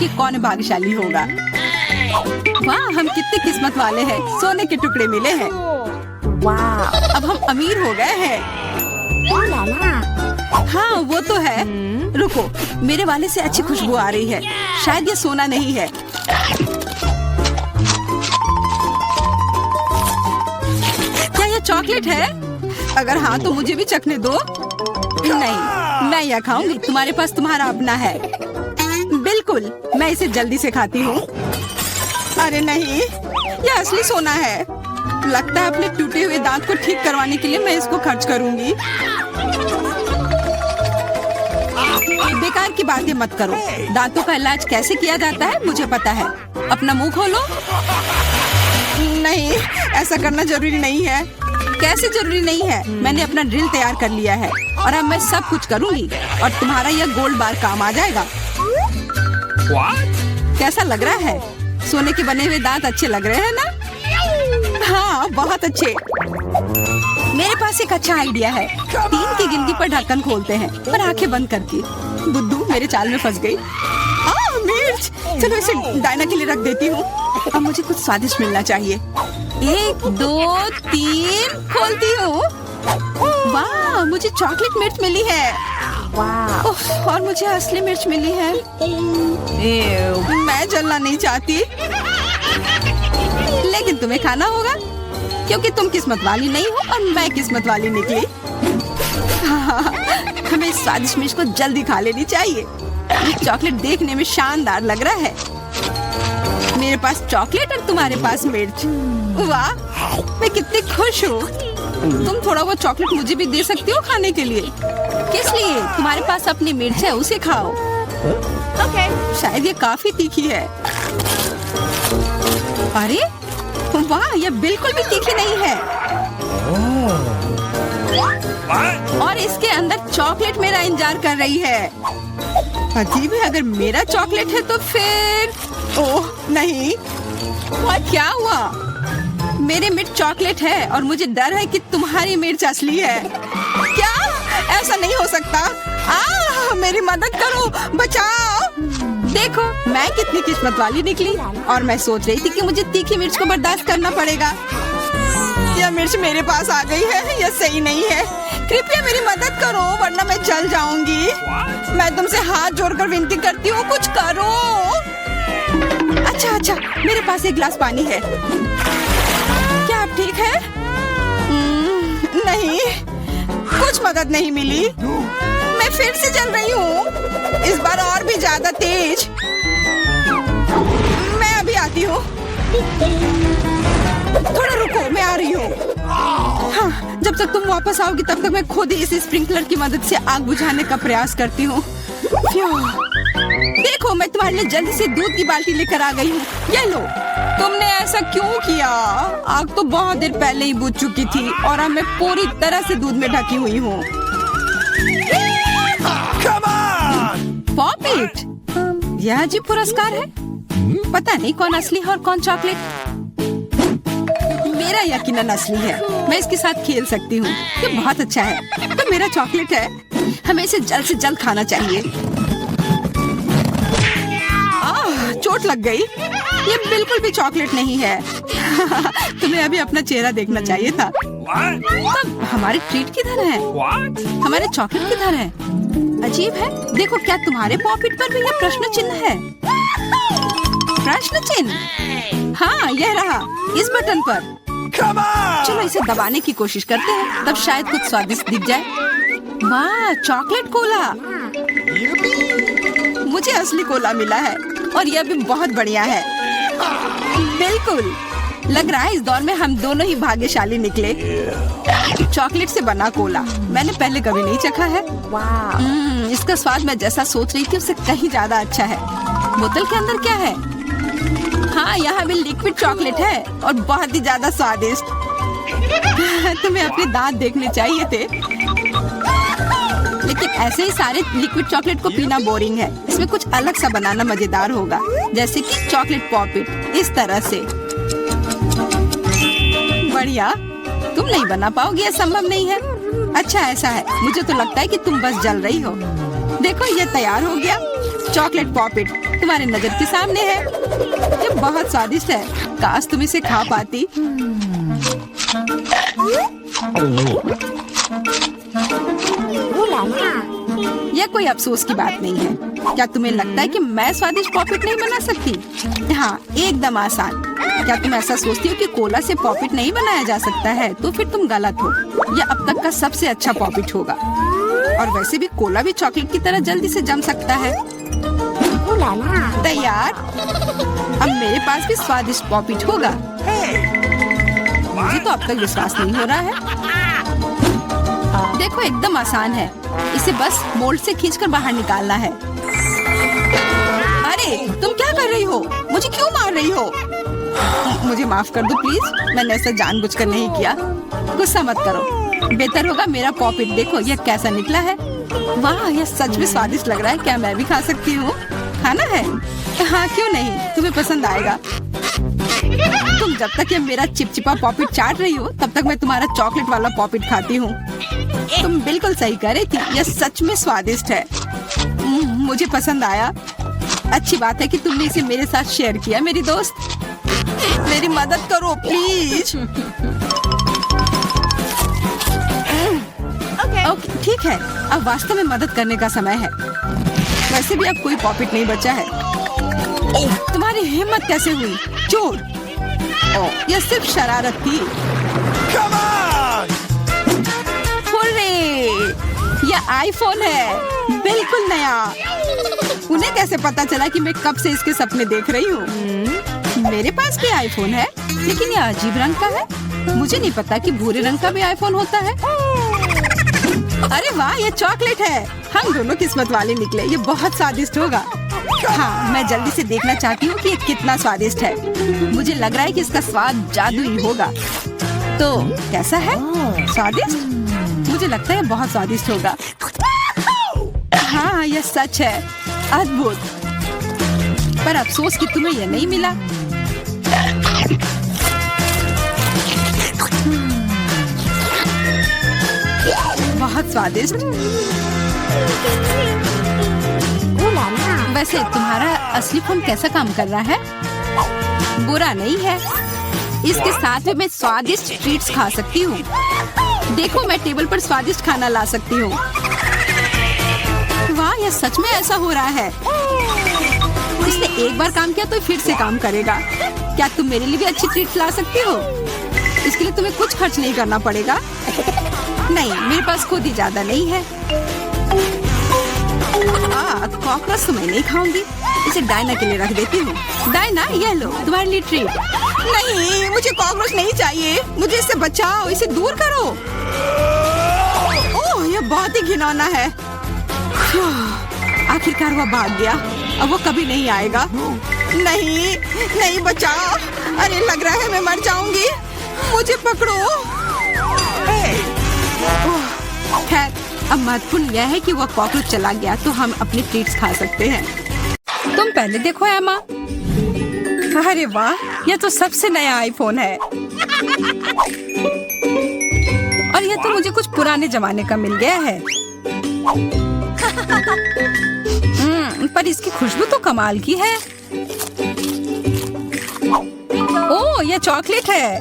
कि कौन भाग्यशाली होगा। वाह, हम कितने किस्मत वाले हैं, सोने के टुकड़े मिले हैं। वाह, अब हम अमीर हो गए हैं। हाँ वो तो है। रुको, मेरे वाले से अच्छी खुशबू आ रही है। शायद ये सोना नहीं है। क्या ये चॉकलेट है? अगर हाँ तो मुझे भी चखने दो। नहीं, मैं यह खाऊंगी। तुम्हारे पास तुम्हारा अपना है। बिल्कुल, मैं इसे जल्दी से खाती हूँ। अरे नहीं, यह असली सोना है। लगता है अपने टूटे हुए दांत को ठीक करवाने के लिए मैं इसको खर्च करूंगी। बेकार की बातें मत करो। दांतों का इलाज कैसे किया जाता है मुझे पता है। अपना मुंह खोलो। नहीं, ऐसा करना जरूरी नहीं है। कैसे जरूरी नहीं है? मैंने अपना ड्रिल तैयार कर लिया है और अब मैं सब कुछ करूंगी और तुम्हारा यह गोल्ड बार काम आ जाएगा। कैसा लग रहा है? सोने के बने हुए दांत अच्छे लग रहे हैं ना? हाँ, बहुत अच्छे। मेरे पास एक अच्छा आइडिया है। 3 की गिनती पर ढक्कन खोलते हैं, पर आंखें बंद करके। बुद्धू मेरे चाल में फंस गई। मिर्च, चलो इसे डायना के लिए रख देती हूँ। अब मुझे कुछ स्वादिष्ट मिलना चाहिए। 1 2 3 खोलती हूँ। वाह, मुझे चॉकलेट मिर्च मिली है। वाह, और मुझे असली मिर्च मिली है। मैं जलना नहीं चाहती, लेकिन तुम्हें खाना होगा क्योंकि तुम किस्मत वाली नहीं हो और मैं किस्मत वाली निकली। हमें इस स्वादिष्ट मिर्च को जल्दी खा लेनी चाहिए। ये चॉकलेट देखने में शानदार लग रहा है। मेरे पास चॉकलेट और तुम्हारे पास मिर्च। वाह, मैं कितनी खुश हूँ। तुम थोड़ा वो चॉकलेट मुझे भी दे सकती हो खाने के लिए। किस लिए? तुम्हारे पास अपनी मिर्च है, उसे खाओ। ओके, शायद ये काफी तीखी है। अरे वाह, यह बिल्कुल भी तीखी नहीं है। और इसके अंदर चॉकलेट मेरा इंतजार कर रही है। अजीब है, अगर मेरा चॉकलेट है तो फिर ओह नहीं। क्या हुआ? मेरे मिर्च चॉकलेट है और मुझे डर है कि तुम्हारी मिर्च असली है। क्या? ऐसा नहीं हो सकता। मेरी मदद करो, बचाओ। देखो, मैं कितनी किस्मत वाली निकली और मैं सोच रही थी कि मुझे तीखी मिर्च को बर्दाश्त करना पड़ेगा। यह मिर्च मेरे पास आ गई है। यह सही नहीं है। कृपया मेरी मदद करो वरना मैं जल जाऊंगी। मैं तुमसे हाथ जोड़कर विनती करती हूँ, कुछ करो। अच्छा, मेरे पास एक गिलास पानी है। क्या आप ठीक है? नहीं, कुछ मदद नहीं मिली। मैं फिर से जल रही हूँ, इस बार और भी ज्यादा तेज। मैं अभी आती हूँ। थोड़ा रुको, मैं आ रही हूँ। हाँ, जब तक तुम वापस आओगी तब तक मैं खुद ही इस स्प्रिंकलर की मदद से आग बुझाने का प्रयास करती हूँ। देखो, मैं तुम्हारे लिए जल्दी से दूध की बाल्टी लेकर आ गई हूँ। ये लो। तुमने ऐसा क्यों किया? आग तो बहुत देर पहले ही बुझ चुकी थी और अब मैं पूरी तरह से दूध में ढकी हुई हूँ। पॉपिट, यह अजीब पुरस्कार है। पता नहीं कौन असली है और कौन चॉकलेट। मेरा यकीनन असली है। मैं इसके साथ खेल सकती हूँ। ये बहुत अच्छा है। तो मेरा चॉकलेट है। हमें इसे जल्द से जल्द खाना चाहिए। चोट लग गई। ये बिल्कुल भी चॉकलेट नहीं है। तुम्हें अभी अपना चेहरा देखना चाहिए था। तब हमारे ट्रीट किधर है? हमारे चॉकलेट किधर है? अजीब है। देखो, क्या तुम्हारे पॉकेट पर भी यह प्रश्न चिन्ह है? प्रश्न चिन्ह? हाँ, यह रहा, इस बटन पर। चलो इसे दबाने की कोशिश करते हैं, तब शायद कुछ स्वादिष्ट दिख जाए। वाह, चॉकलेट कोला। मुझे असली कोला मिला है और यह भी बहुत बढ़िया है। बिल्कुल, लग रहा है इस दौर में हम दोनों ही भाग्यशाली निकले। चॉकलेट से बना कोला मैंने पहले कभी नहीं चखा है। इसका स्वाद मैं जैसा सोच रही थी उससे कहीं ज्यादा अच्छा है। बोतल के अंदर क्या है? हाँ, यहाँ भी लिक्विड चॉकलेट है और बहुत ही ज्यादा स्वादिष्ट। तुम्हें अपने दांत देखने चाहिए थे। लेकिन ऐसे ही सारे लिक्विड चॉकलेट को पीना बोरिंग है। इसमें कुछ अलग सा बनाना मजेदार होगा, जैसे कि चॉकलेट पॉपिट, इस तरह से। बढ़िया। तुम नहीं बना पाओगी, यह संभव नहीं है। अच्छा, ऐसा है। मुझे तो लगता है कि तुम बस जल रही हो। देखो, ये तैयार हो गया। चॉकलेट पॉपिट तुम्हारे नजर के सामने है। ये बहुत स्वादिष्ट है, काश तुम इसे खा पाती। यह कोई अफसोस की बात नहीं है। क्या तुम्हें लगता है कि मैं स्वादिष्ट पॉपिट नहीं बना सकती? हाँ, एकदम आसान। क्या तुम ऐसा सोचती हो कि कोला से पॉपिट नहीं बनाया जा सकता है? तो फिर तुम गलत हो। यह अब तक का सबसे अच्छा पॉपिट होगा। और वैसे भी कोला भी चॉकलेट की तरह जल्दी से जम सकता है। तैयार? अब मेरे पास भी स्वादिष्ट पॉपिट होगा। मुझे तो अब तक विश्वास नहीं हो रहा है। देखो, एकदम आसान है। इसे बस मोल्ड से खींचकर बाहर निकालना है। अरे, तुम क्या कर रही हो? मुझे क्यों मार रही हो? मुझे माफ कर दो प्लीज, मैंने ऐसा जानबूझकर नहीं किया। गुस्सा मत करो। बेहतर होगा मेरा पॉपिट देखो यह कैसा निकला है। वाह, यह सच में स्वादिष्ट लग रहा है। क्या मैं भी खा सकती हूँ? खाना है? हाँ, क्यों नहीं, तुम्हें पसंद आएगा। तुम जब तक ये मेरा चिपचिपा पॉपिट चाट रही हो तब तक मैं तुम्हारा चॉकलेट वाला पॉपिट खाती हूँ। तुम बिल्कुल सही कह रही थी, यह सच में स्वादिष्ट है। मुझे पसंद आया। अच्छी बात है कि तुमने इसे मेरे साथ शेयर किया। मेरी दोस्त, मेरी मदद करो प्लीज। ओके, ठीक है, अब वास्तव में मदद करने का समय है। वैसे भी अब कोई पॉपिट नहीं बचा है। तुम्हारी हिम्मत कैसे हुई? चोर! यह सिर्फ शरारत थी। हुर्रे! यह आईफोन है, बिल्कुल नया। उन्हें कैसे पता चला कि मैं कब से इसके सपने देख रही हूँ? मेरे पास भी आईफोन है, लेकिन यह अजीब रंग का है। मुझे नहीं पता कि भूरे रंग का भी आईफोन होता है। अरे वाह, ये चॉकलेट है। हम दोनों किस्मत वाले निकले। ये बहुत स्वादिष्ट होगा। हाँ, मैं जल्दी से देखना चाहती हूँ कि ये कितना स्वादिष्ट है। मुझे लग रहा है कि इसका स्वाद जादुई होगा। तो कैसा है? स्वादिष्ट? मुझे लगता है बहुत स्वादिष्ट होगा। हाँ, यह सच है। अद्भुत। पर अफसोस कि तुम्हें यह नहीं मिला। बहुत स्वादिष्ट। वैसे तुम्हारा असली फोन कैसा काम कर रहा है? बुरा नहीं है। इसके साथ में मैं स्वादिष्ट ट्रीट्स खा सकती हूँ। देखो, मैं टेबल पर स्वादिष्ट खाना ला सकती हूँ। वाह, यह सच में ऐसा हो रहा है। इसने एक बार काम किया तो फिर से काम करेगा। क्या तुम मेरे लिए भी अच्छी ट्रीट्स ला सकती हो? इसके लिए तुम्हें कुछ खर्च नहीं करना पड़ेगा। नहीं, मेरे पास खुद ही ज्यादा नहीं है। कॉकरोच तो मैं नहीं खाऊंगी। इसे डायना के लिए रख देती हूँ। डायना, ये लो तुम्हारे लिए ट्रीट। नहीं, मुझे कॉकरोच नहीं चाहिए। मुझे इससे बचाओ, इसे दूर करो। ओह, यह बहुत ही घिनौना है। आखिरकार वह भाग गया। अब वो कभी नहीं आएगा। नहीं, नहीं, बचाओ। अरे, लग रहा है मैं मर जाऊंगी। मुझे पकड़ो। खैर, अब महत्वपूर्ण यह है कि वह कॉकरोच चला गया तो हम अपनी ट्रीट्स खा सकते हैं। तुम पहले देखो एमा। अरे वाह, यह तो सबसे नया आईफोन है। और यह तो मुझे कुछ पुराने जमाने का मिल गया है। पर इसकी खुशबू तो कमाल की है। ओह, यह चॉकलेट है।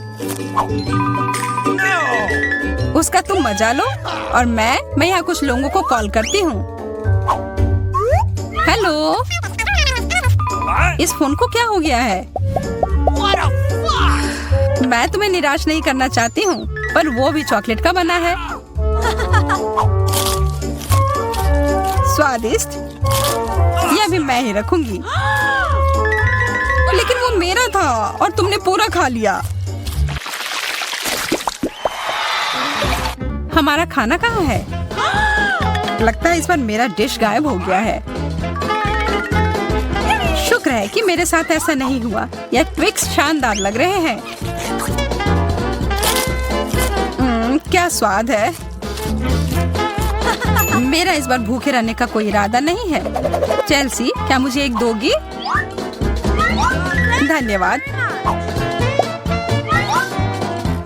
उसका तुम मजा लो और मैं यहाँ कुछ लोगों को कॉल करती हूँ। हेलो, इस फोन को क्या हो गया है? मैं तुम्हें निराश नहीं करना चाहती हूँ, पर वो भी चॉकलेट का बना है। स्वादिष्ट। यह भी मैं ही रखूंगी। लेकिन वो मेरा था और तुमने पूरा खा लिया। हमारा खाना कहाँ है? लगता है इस बार मेरा डिश गायब हो गया है। शुक्र है कि मेरे साथ ऐसा नहीं हुआ। यह ट्विक्स शानदार लग रहे हैं। क्या स्वाद है। मेरा इस बार भूखे रहने का कोई इरादा नहीं है। चेल्सी, क्या मुझे एक दोगी? धन्यवाद।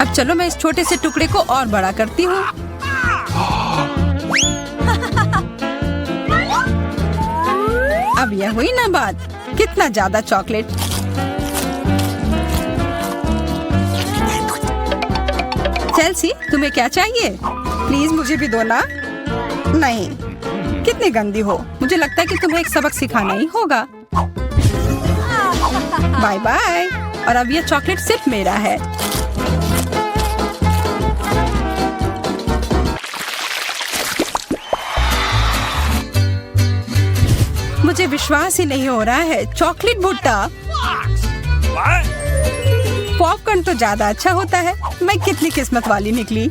अब चलो मैं इस छोटे से टुकड़े को और बड़ा करती हूँ। अब यह हुई ना बात। कितना ज्यादा चॉकलेट। चेल्सी, तुम्हें क्या चाहिए? प्लीज मुझे भी दो ना। नहीं, कितनी गंदी हो। मुझे लगता है कि तुम्हें एक सबक सिखाना ही होगा। Bye bye. और अब ये चॉकलेट सिर्फ मेरा है। मुझे विश्वास ही नहीं हो रहा है, चॉकलेट भुट्टा। पॉपकॉर्न तो ज्यादा अच्छा होता है। मैं कितनी किस्मत वाली निकली।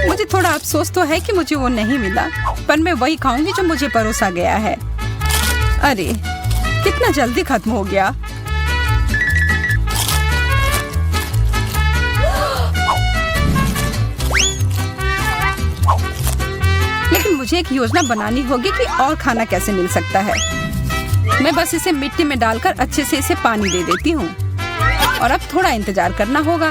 मुझे थोड़ा अफसोस तो है कि मुझे वो नहीं मिला, पर मैं वही खाऊंगी जो मुझे परोसा गया है। अरे, कितना जल्दी खत्म हो गया। लेकिन मुझे एक योजना बनानी होगी कि और खाना कैसे मिल सकता है। मैं बस इसे मिट्टी में डालकर अच्छे से इसे पानी दे देती हूँ। और अब थोड़ा इंतजार करना होगा।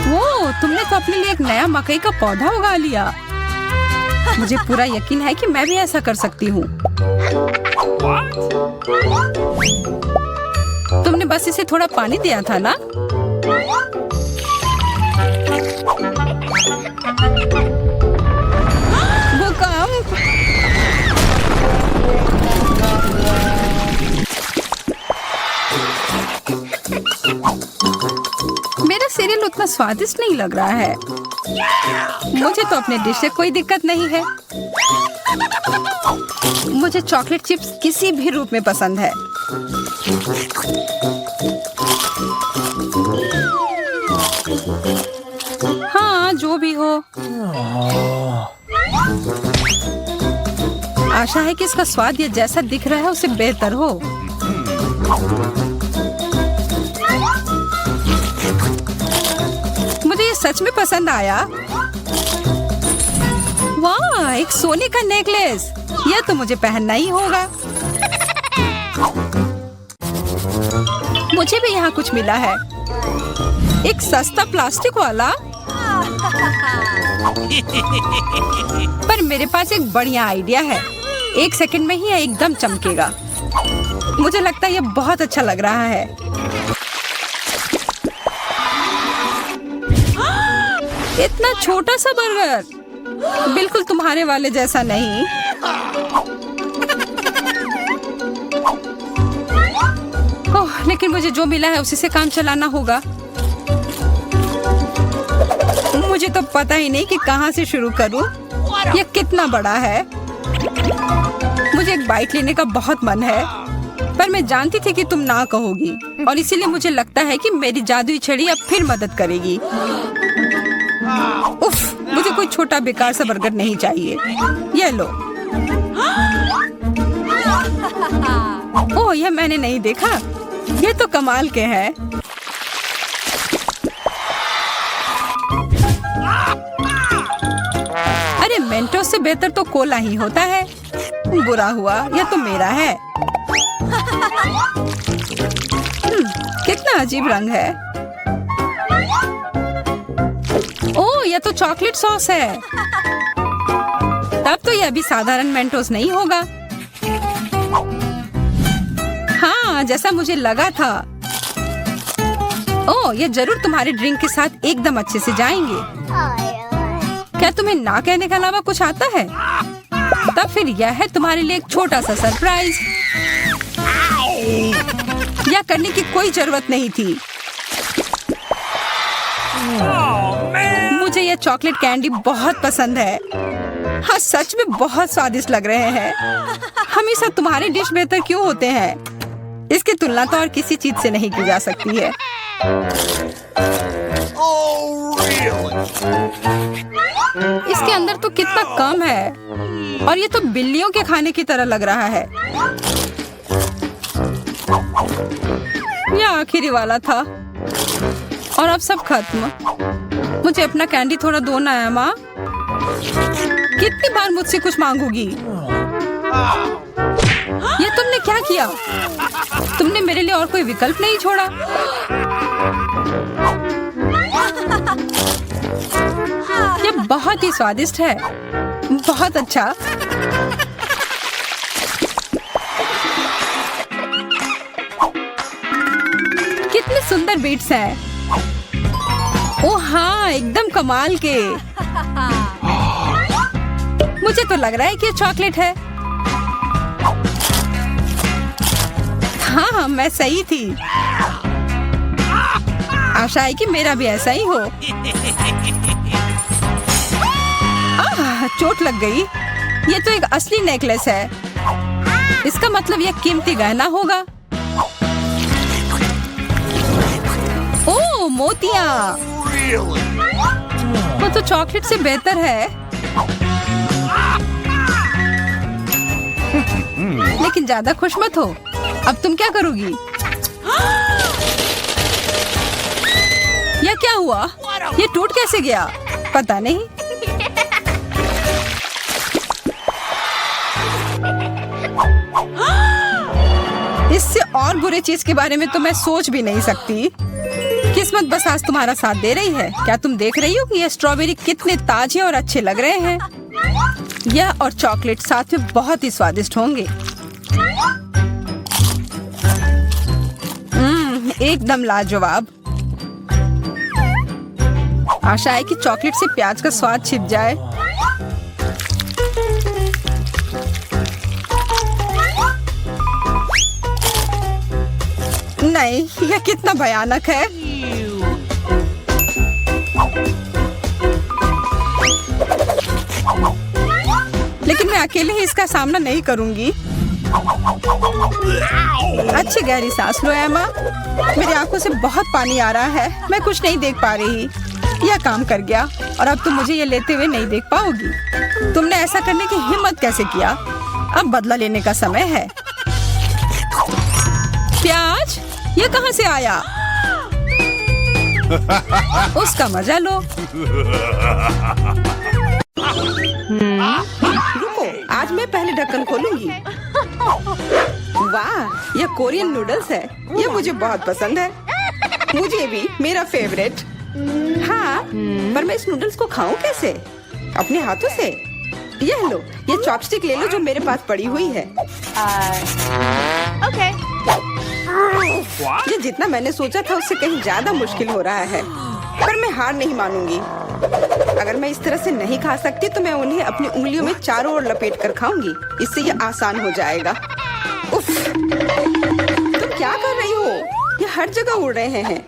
वो, तुमने तो अपने लिए एक नया मकई का पौधा उगा लिया। मुझे पूरा यकीन है कि मैं भी ऐसा कर सकती हूँ। तुमने बस इसे थोड़ा पानी दिया था ना? भूकंप! मेरा सीरियल उतना स्वादिष्ट नहीं लग रहा है। मुझे तो अपने डिश से कोई दिक्कत नहीं है। मुझे चॉकलेट चिप्स किसी भी रूप में पसंद है। हाँ, जो भी हो। आशा है कि इसका स्वाद ये जैसा दिख रहा है उससे बेहतर हो। मुझे ये सच में पसंद आया। वाह, एक सोने का नेकलेस। यह तो मुझे पहनना ही होगा। मुझे भी यहाँ कुछ मिला है। एक सस्ता प्लास्टिक वाला। पर मेरे पास एक बढ़िया आइडिया है। 1 सेकंड में ही यह एकदम चमकेगा। मुझे लगता है यह बहुत अच्छा लग रहा है। इतना छोटा सा बर्गर, बिल्कुल तुम्हारे वाले जैसा नहीं। ओह, लेकिन मुझे जो मिला है उसी से काम चलाना होगा। मुझे तो पता ही नहीं कि कहाँ से शुरू करूं। यह कितना बड़ा है। मुझे एक बाइट लेने का बहुत मन है, पर मैं जानती थी कि तुम ना कहोगी, और इसीलिए मुझे लगता है कि मेरी जादुई छड़ी अब फिर मदद करेगी। उफ, मुझे कोई छोटा बेकार सा बर्गर नहीं चाहिए। ये लो। ओह, यह मैंने नहीं देखा। ये तो कमाल के हैं। अरे, मेंटोस से बेहतर तो कोला ही होता है। बुरा हुआ, यह तो मेरा है। कितना अजीब रंग है। ओह, यह तो चॉकलेट सॉस है। तब तो यह भी साधारण मेंटोस नहीं होगा। हाँ, जैसा मुझे लगा था। ओह, ये जरूर तुम्हारे ड्रिंक के साथ एकदम अच्छे से जाएंगे। क्या तुम्हें ना कहने के अलावा कुछ आता है? तब फिर यह है तुम्हारे लिए एक छोटा सा सरप्राइज। यह करने की कोई जरूरत नहीं थी। मुझे यह चॉकलेट कैंडी बहुत पसंद है। हाँ, सच में बहुत स्वादिष्ट लग रहे हैं। हमेशा तुम्हारे डिश बेहतर क्यों होते हैं? इसकी तुलना तो और किसी चीज से नहीं की जा सकती है। इसके अंदर तो कितना कम है, और ये तो बिल्लियों के खाने की तरह लग रहा है। यह आखिरी वाला था, और अब सब खत्म। मुझे अपना कैंडी थोड़ा दो ना है माँ। कितनी बार मुझसे कुछ मांगोगी? ये तुमने क्या किया? तुमने मेरे लिए और कोई विकल्प नहीं छोड़ा। ये बहुत ही स्वादिष्ट है। बहुत अच्छा। बीट्स हैं। ओ हाँ, एकदम कमाल के। मुझे तो लग रहा है कि ये चॉकलेट है। हाँ, मैं सही थी। आशा है कि मेरा भी ऐसा ही हो। चोट लग गई। ये तो एक असली नेकलेस है। इसका मतलब यह कीमती गहना होगा। ओह, मोतियाँ। वो तो चॉकलेट से बेहतर है। लेकिन ज्यादा खुश मत हो। अब तुम क्या करोगी? यह क्या हुआ? ये टूट कैसे गया? पता नहीं। इससे और बुरे चीज के बारे में तो मैं सोच भी नहीं सकती। किस्मत बस आज तुम्हारा साथ दे रही है। क्या तुम देख रही हो कि ये स्ट्रॉबेरी कितने ताजे और अच्छे लग रहे हैं? यह और चॉकलेट साथ में बहुत ही स्वादिष्ट होंगे। एकदम लाजवाब। आशा है कि चॉकलेट से प्याज का स्वाद छिप जाए। नहीं, यह कितना भयानक है। लेकिन मैं अकेले ही इसका सामना नहीं करूंगी। अच्छी गहरी सांस लो एमा। मेरी आंखों से बहुत पानी आ रहा है। मैं कुछ नहीं देख पा रही। यह काम कर गया और अब तुम मुझे ये लेते हुए नहीं देख पाओगी। तुमने ऐसा करने की हिम्मत कैसे किया? अब बदला लेने का समय है। प्याज, ये कहां से आया? उसका मजा लो। रुको, आज मैं पहले ढक्कन खोलूंगी। वाह, यह कोरियन नूडल्स है। यह मुझे बहुत पसंद है। मुझे भी, मेरा फेवरेट। हाँ, पर मैं इस नूडल्स को खाऊं कैसे? अपने हाथों से? यह लो, ये चॉपस्टिक ले लो जो मेरे पास पड़ी हुई है। ओके। ये जितना मैंने सोचा था उससे कहीं ज्यादा मुश्किल हो रहा है। पर मैं हार नहीं मानूंगी। अगर मैं इस तरह से नहीं खा सकती तो मैं उन्हें अपनी उंगलियों में चारों ओर लपेट कर खाऊंगी। इससे ये आसान हो जाएगा। उफ, तुम क्या कर रही हो? ये हर जगह उड़ रहे हैं।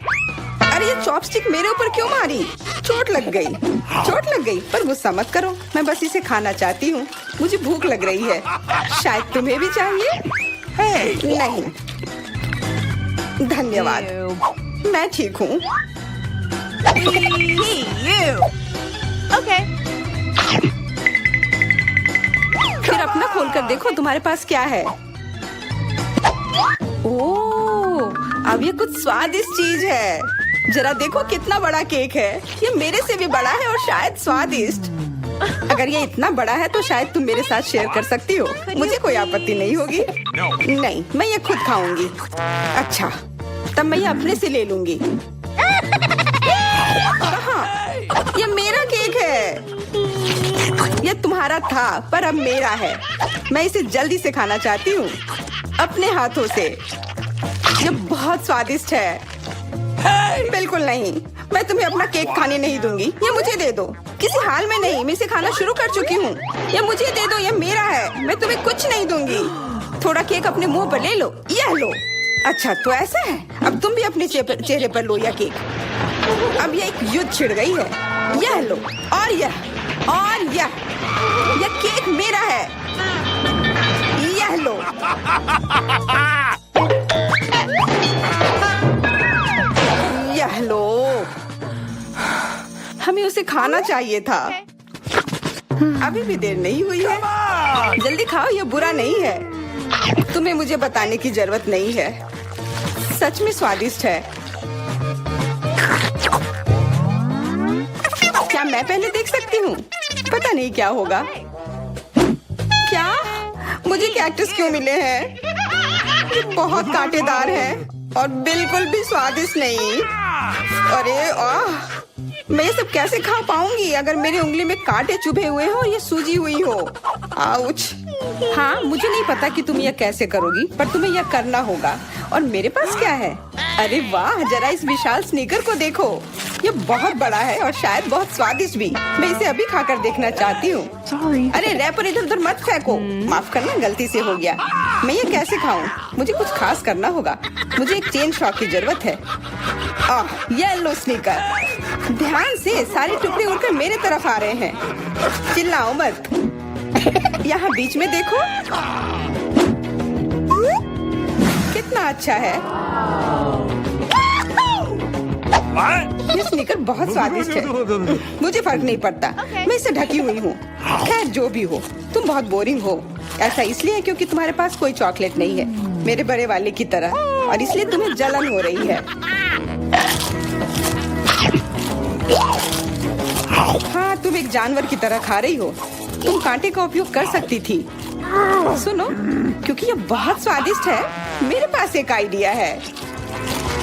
अरे ये चॉपस्टिक मेरे ऊपर क्यों मारी? चोट लग गई। पर गुस्सा मत करो, मैं बस इसे खाना चाहती हूँ। मुझे भूख लग रही है। शायद तुम्हें भी चाहिए? नहीं, धन्यवाद। मैं ठीक हूँ। ओके। फिर अपना खोल कर देखो तुम्हारे पास क्या है। ओह, अब ये कुछ स्वादिष्ट चीज है। जरा देखो कितना बड़ा केक है। ये मेरे से भी बड़ा है और शायद स्वादिष्ट। अगर ये इतना बड़ा है तो शायद तुम मेरे साथ शेयर कर सकती हो। मुझे कोई आपत्ति नहीं होगी। नहीं, मैं ये खुद खाऊंगी। अच्छा, तब मैं ये अपने से ले लूंगी। कहाँ? ये मेरा केक है। ये तुम्हारा था पर अब मेरा है। मैं इसे जल्दी से खाना चाहती हूँ, अपने हाथों से। ये बहुत स्वादिष्ट है। बिल्कुल नहीं, मैं तुम्हें अपना केक खाने नहीं दूंगी। ये मुझे दे दो। किसी हाल में नहीं, मैं इसे खाना शुरू कर चुकी हूँ। ये मुझे दे दो, ये मेरा है। मैं तुम्हें कुछ नहीं दूंगी। थोड़ा केक अपने मुंह पर ले लो। यह लो। अच्छा, तो ऐसा है। अब तुम भी अपने चेहरे पर लो यह केक। अब यह एक युद्ध छिड़ गई है। यह लो और यह केक मेरा है। यह लो। यह लो। हमें उसे खाना चाहिए था। अभी भी देर नहीं हुई है। जल्दी खाओ, यह बुरा नहीं है। तुम्हें मुझे बताने की जरूरत नहीं है। सच में स्वादिष्ट है। क्या मैं पहले देख सकती हूँ? पता नहीं क्या होगा। क्या मुझे कैक्टस क्यों मिले हैं? ये बहुत कांटेदार हैं और बिल्कुल भी स्वादिष्ट नहीं। अरे मैं ये सब कैसे खा पाऊंगी अगर मेरी उंगली में कांटे चुभे हुए हो और ये सूजी हुई हो। आउच। हाँ, मुझे नहीं पता कि तुम यह कैसे करोगी, पर तुम्हें यह करना होगा। और मेरे पास क्या है? अरे वाह, जरा इस विशाल स्नीकर को देखो। यह बहुत बड़ा है और शायद बहुत स्वादिष्ट भी। मैं इसे अभी खाकर देखना चाहती हूँ। अरे रैपर इधर उधर मत फेंको। माफ करना, गलती से हो गया। मैं ये कैसे खाऊं? मुझे कुछ खास करना होगा। मुझे एक चेन शॉक की जरूरत है। Yellow sneaker. ध्यान से, सारे टुकड़े उड़कर मेरे तरफ आ रहे हैं। चिल्लाओ मत। यहाँ बीच में देखो, कितना अच्छा है। ये स्नीकर बहुत स्वादिष्ट है। मुझे फर्क नहीं पड़ता, मैं इसे ढकी हुई हूँ। खैर जो भी हो, तुम बहुत बोरिंग हो। ऐसा इसलिए है क्योंकि तुम्हारे पास कोई चॉकलेट नहीं है, मेरे बड़े वाले की तरह, और इसलिए तुम्हें जलन हो रही है। हाँ, तुम एक जानवर की तरह खा रही हो। तुम कांटे का उपयोग कर सकती थी। सुनो, क्योंकि ये बहुत स्वादिष्ट है, मेरे पास एक आइडिया है।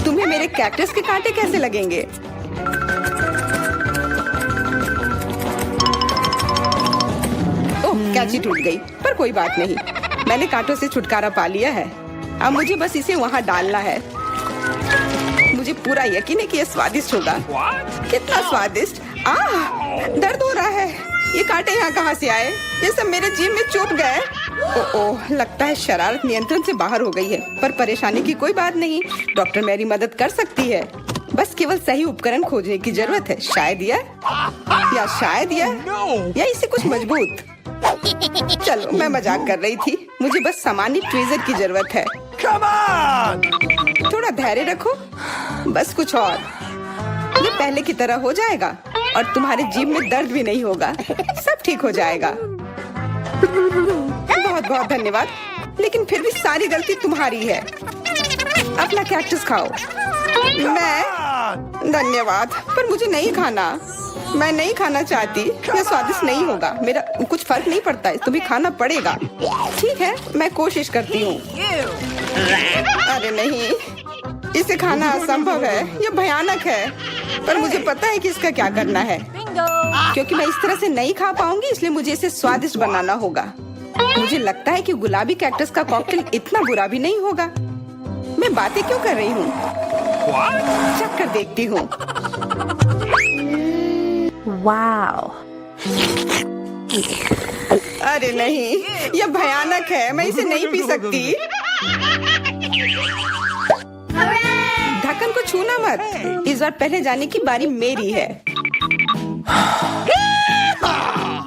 तुम्हें मेरे कैक्टस के कांटे कैसे लगेंगे? ओह, कैंची टूट गई, पर कोई बात नहीं। मैंने कांटों से छुटकारा पा लिया है। अब मुझे बस इसे वहाँ डालना है। मुझे पूरा यकीन है कि यह स्वादिष्ट होगा। कितना स्वादिष्ट! दर्द हो रहा है। ये कांटे यहाँ कहाँ से आए? ये सब मेरे जीभ में चुभ गए। ओह, लगता है शरारत नियंत्रण से बाहर हो गई है, पर परेशानी की कोई बात नहीं। डॉक्टर मेरी मदद कर सकती है। बस केवल सही उपकरण खोजने की जरूरत है। शायद या इसे कुछ मजबूत। चलो, मैं मजाक कर रही थी। मुझे बस सामान्य ट्वीजर की जरूरत है। थोड़ा धैर्य रखो, बस कुछ और। ये पहले की तरह हो जाएगा और तुम्हारे जीभ में दर्द भी नहीं होगा। सब ठीक हो जाएगा। बहुत बहुत धन्यवाद, लेकिन फिर भी सारी गलती तुम्हारी है। अपना कैक्टस खाओ। मैं धन्यवाद, पर मुझे नहीं खाना। मैं नहीं खाना चाहती। यह स्वादिष्ट नहीं होगा। मेरा कुछ फर्क नहीं पड़ता है, तुम्हें खाना पड़ेगा। ठीक है, मैं कोशिश करती हूँ। अरे नहीं, इसे खाना असंभव है। यह भयानक है, पर मुझे पता है कि इसका क्या करना है। क्योंकि मैं इस तरह से नहीं खा पाऊंगी, इसलिए मुझे इसे स्वादिष्ट बनाना होगा। मुझे लगता है कि गुलाबी कैक्टस का कॉकटेल इतना बुरा भी नहीं होगा। मैं बातें क्यों कर रही हूँ? चख कर देखती हूँ। Wow. अरे नहीं, यह भयानक है। मैं इसे नहीं पी सकती। ढक्कन को छूना मत। इस बार पहले जाने की बारी मेरी है।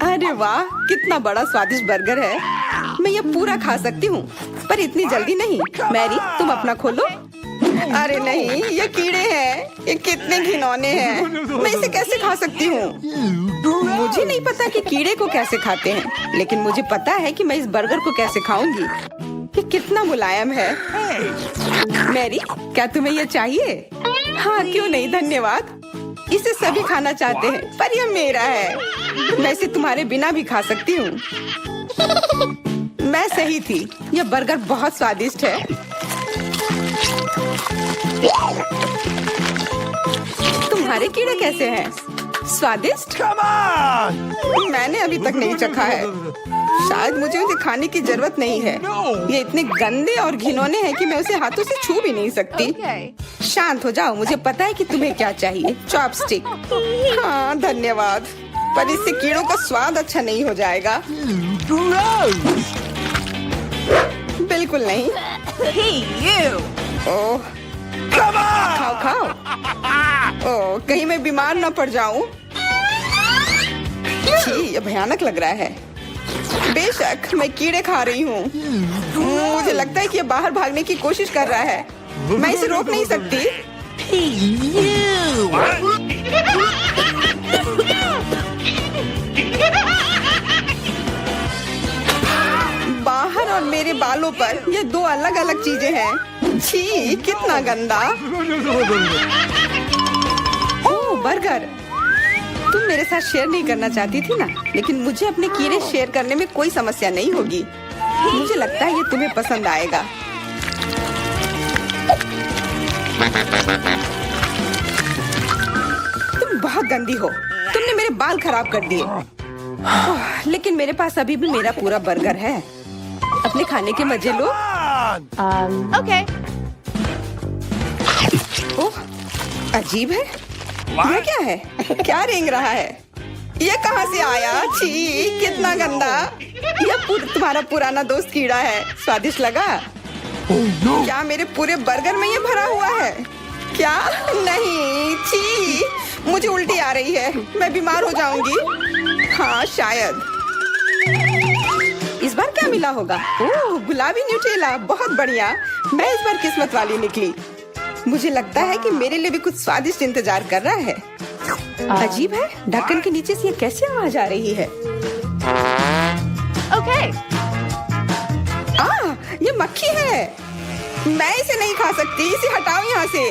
अरे वाह, कितना बड़ा स्वादिष्ट बर्गर है। मैं ये पूरा खा सकती हूँ, पर इतनी जल्दी नहीं। मैरी, तुम अपना खोलो। अरे नहीं, ये कीड़े हैं। ये कितने घिनौने हैं। मैं इसे कैसे खा सकती हूँ? मुझे नहीं पता कि कीड़े को कैसे खाते हैं, लेकिन मुझे पता है कि मैं इस बर्गर को कैसे खाऊंगी। ये कितना मुलायम है। मैरी, क्या तुम्हें ये चाहिए? हाँ, क्यों नहीं, धन्यवाद। इसे सभी खाना चाहते हैं, पर यह मेरा है। मैं इसे तुम्हारे बिना भी खा सकती हूँ। मैं सही थी, यह बर्गर बहुत स्वादिष्ट है। तुम्हारे कीड़े कैसे हैं? स्वादिष्ट? मैंने अभी तक नहीं चखा है। शायद मुझे उसे खाने की जरूरत नहीं है। ये इतने गंदे और घिनौने हैं कि मैं उसे हाथों से छू भी नहीं सकती। शांत हो जाओ, मुझे पता है कि तुम्हें क्या चाहिए। चॉपस्टिक। हाँ, धन्यवाद, पर इससे कीड़ों का स्वाद अच्छा नहीं हो जाएगा। बिल्कुल नहीं। ओह, खाओ खाओ। ओह, कहीं मैं बीमार न पड़ जाऊं। छी, ये भयानक लग रहा है। बेशक मैं कीड़े खा रही हूँ। मुझे लगता है कि ये बाहर भागने की कोशिश कर रहा है। मैं इसे रोक नहीं सकती। बाहर और मेरे बालों पर ये दो अलग अलग चीजें हैं। छी, कितना गंदा। ओह, बर्गर। तुम मेरे साथ शेयर नहीं करना चाहती थी ना, लेकिन मुझे अपने कीड़े शेयर करने में कोई समस्या नहीं होगी। मुझे लगता है ये तुम्हें पसंद आएगा। तुम बहुत गंदी हो। तुमने मेरे बाल खराब कर दिए। लेकिन मेरे पास अभी भी मेरा पूरा बर्गर है। अपने खाने के मजे लो। Okay. ओह, अजीब है। ये क्या है? क्या रेंग रहा है? ये कहाँ से आया? छी, कितना गंदा। तुम्हारा पुराना दोस्त कीड़ा है। स्वादिष्ट लगा? क्या मेरे पूरे बर्गर में ये भरा हुआ है? क्या? नहीं, छी, मुझे उल्टी आ रही है। मैं बीमार हो जाऊंगी। हाँ, शायद। इस बार क्या मिला होगा? ओह, गुलाबी न्यूटेला, बहुत बढ़िया। मैं इस बार किस्मत वाली निकली। मुझे लगता है कि मेरे लिए भी कुछ स्वादिष्ट इंतजार कर रहा है। अजीब है, ढक्कन के नीचे से ये कैसे आवाज आ रही है? Okay. ये मक्खी है। मैं इसे नहीं खा सकती। इसे हटाओ यहाँ से।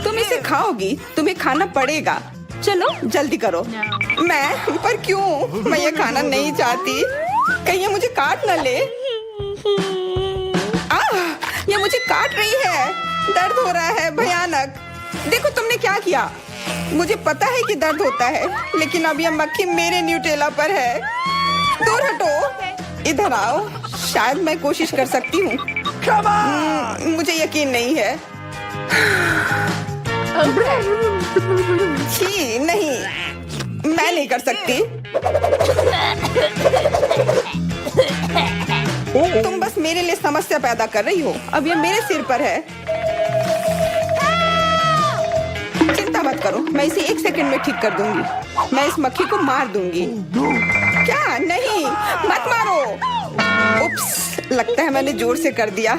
तुम इसे खाओगी? तुम्हें खाना पड़ेगा। चलो जल्दी करो। मैं? पर क्यों? मैं ये खाना नहीं चाहती। कहीं ये मुझे काट न ले। ये मुझे काट रही है। दर्द हो रहा है भयानक। देखो तुमने क्या किया। मुझे पता है कि दर्द होता है, लेकिन अब ये मक्खी मेरे न्यूटेला पर है। दूर हटो। इधर आओ। शायद मैं कोशिश कर सकती हूँ। मुझे यकीन नहीं है। छी, नहीं, मैं नहीं कर सकती। तुम बस मेरे लिए समस्या पैदा कर रही हो। अब ये मेरे सिर पर है। चिंता मत करो, मैं इसे 1 सेकंड में ठीक कर दूंगी। मैं इस मक्खी को मार दूंगी। क्या? नहीं, मत मारो। उप्स, लगता है मैंने जोर से कर दिया।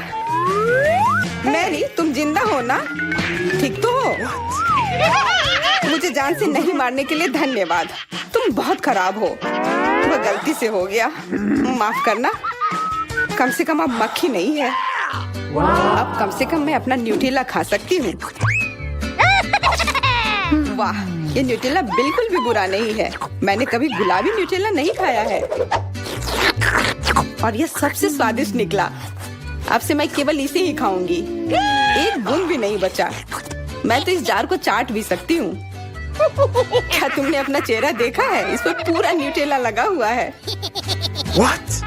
मैरी, तुम जिंदा हो ना? ठीक तो हो? मुझे जान से नहीं मारने के लिए धन्यवाद। तुम बहुत खराब हो। वह गलती से हो गया। माफ करना। कम से कम अब मक्खी नहीं है। अब कम से कम मैं अपना न्यूटेला खा सकती हूँ। वाह, ये न्यूटेला बिल्कुल भी बुरा नहीं है। मैंने कभी गुलाबी न्यूटेला नहीं खाया है और ये सबसे स्वादिष्ट निकला। अब से मैं केवल इसे ही खाऊंगी। एक बूंद भी नहीं बचा। मैं तो इस जार को चाट भी सकती हूँ। क्या तुमने अपना चेहरा देखा है? इस पर पूरा न्यूटेला लगा हुआ है। What?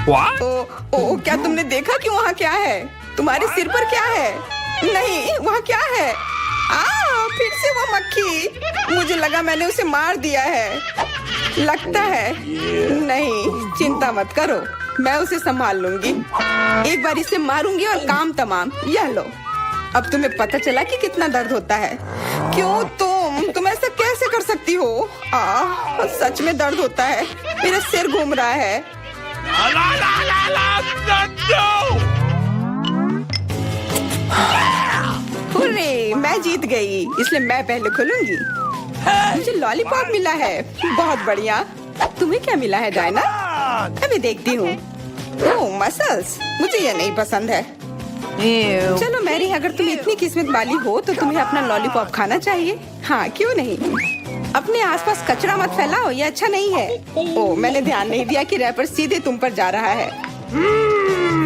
What? ओ, क्या तुमने देखा कि वहाँ क्या है? तुम्हारे सिर पर क्या है? नहीं, वहाँ क्या है? फिर से वो मक्खी। मुझे लगा मैंने उसे मार दिया है। लगता है नहीं। चिंता मत करो, मैं उसे संभाल लूंगी। एक बार इसे मारूंगी और काम तमाम। यह लो। अब तुम्हें पता चला कि कितना दर्द होता है। क्यों तुम ऐसा कैसे कर सकती हो? सच में दर्द होता है। मेरा सिर घूम रहा है। हुर्रे, मैं जीत गई, इसलिए मैं पहले खोलूंगी। मुझे लॉलीपॉप मिला है। बहुत बढ़िया। तुम्हें क्या मिला है डायना? अभी देखती हूँ। ओह, मसल्स। मुझे ये नहीं पसंद है। चलो मैरी, अगर तुम इतनी किस्मत वाली हो तो तुम्हें अपना लॉलीपॉप खाना चाहिए। हाँ, क्यों नहीं। अपने आसपास कचरा मत फैलाओ, ये अच्छा नहीं है। ओह, मैंने ध्यान नहीं दिया कि रैपर सीधे तुम पर जा रहा है।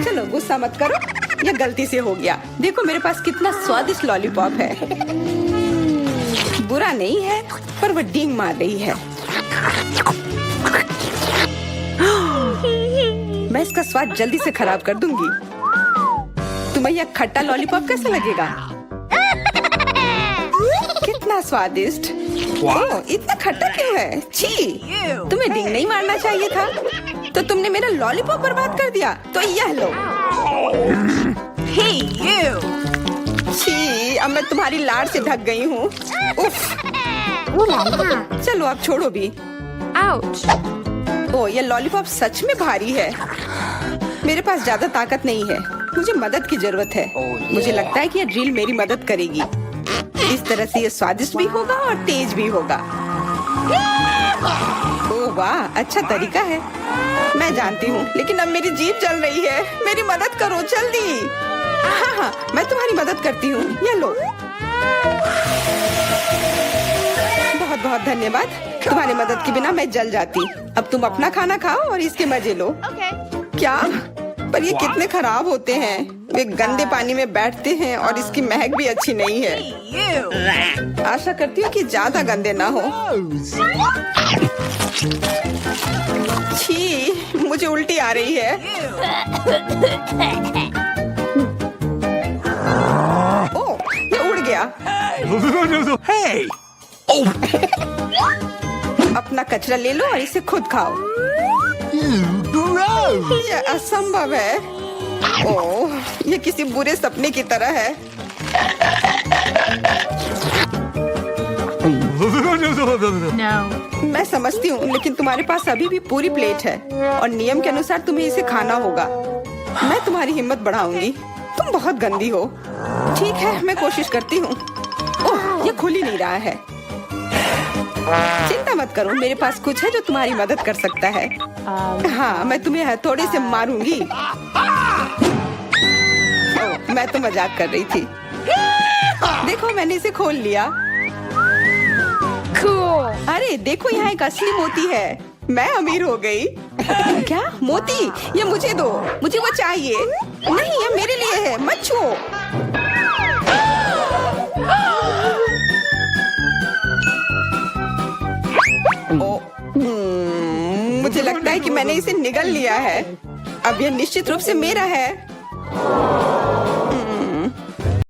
चलो गुस्सा मत करो, ये गलती से हो गया। देखो मेरे पास कितना स्वादिष्ट लॉलीपॉप है। बुरा नहीं है, पर वो डींग मार रही है। मैं इसका स्वाद जल्दी से खराब कर दूंगी। तुम्हें यह खट्टा लॉलीपॉप कैसा लगेगा? कितना स्वादिष्ट। ओह, इतना खट्टा क्यों है? छी, तुम्हें डींग नहीं मारना चाहिए था। तो तुमने मेरा लॉलीपॉप बर्बाद कर दिया। तो यह लो। छी, अब मैं तुम्हारी लाड़ से ढक गई हूँ। चलो अब छोड़ो भी। ओह, ये लॉलीपॉप सच में भारी है। मेरे पास ज्यादा ताकत नहीं है। मुझे मदद की जरूरत है। मुझे लगता है कि ये ड्रिल मेरी मदद करेगी। इस तरह से ये स्वादिष्ट भी होगा और तेज भी होगा। ओह वाह, अच्छा तरीका है। मैं जानती हूँ, लेकिन अब मेरी जीभ जल रही है। मेरी मदद करो जल्दी। हाँ, मैं तुम्हारी मदद करती हूँ। ये लो। बहुत बहुत धन्यवाद। तुम्हारी मदद के बिना मैं जल जाती। अब तुम अपना खाना खाओ और इसके मजे लो। क्या? पर ये कितने खराब होते हैं। वे गंदे पानी में बैठते हैं और इसकी महक भी अच्छी नहीं है। आशा करती हूँ कि ज्यादा गंदे ना हो। छी, मुझे उल्टी आ रही है। ओह, ये उड़ गया। Hey! अपना कचरा ले लो और इसे खुद खाओ। Gross! ये असंभव है। ओह, ये किसी बुरे सपने की तरह है। No. मैं समझती हूँ, लेकिन तुम्हारे पास अभी भी पूरी प्लेट है और नियम के अनुसार तुम्हें इसे खाना होगा। मैं तुम्हारी हिम्मत बढ़ाऊंगी। तुम बहुत गंदी हो। ठीक है, मैं कोशिश करती हूँ। ओह, ये खुल ही नहीं रहा है। चिंता मत करो, मेरे पास कुछ है जो तुम्हारी मदद कर सकता है। हाँ, मैं तुम्हें हथौड़े से मारूंगी। ओह, मैं तो मजाक कर रही थी। देखो, मैंने इसे खोल लिया। Cool. अरे देखो, यहाँ एक असली मोती है। मैं अमीर हो गई। क्या मोती? ये मुझे दो, मुझे वो चाहिए। नहीं, ये मेरे लिए है, मत छुओ। मुझे लगता है कि मैंने इसे निगल लिया है। अब यह निश्चित रूप से मेरा है।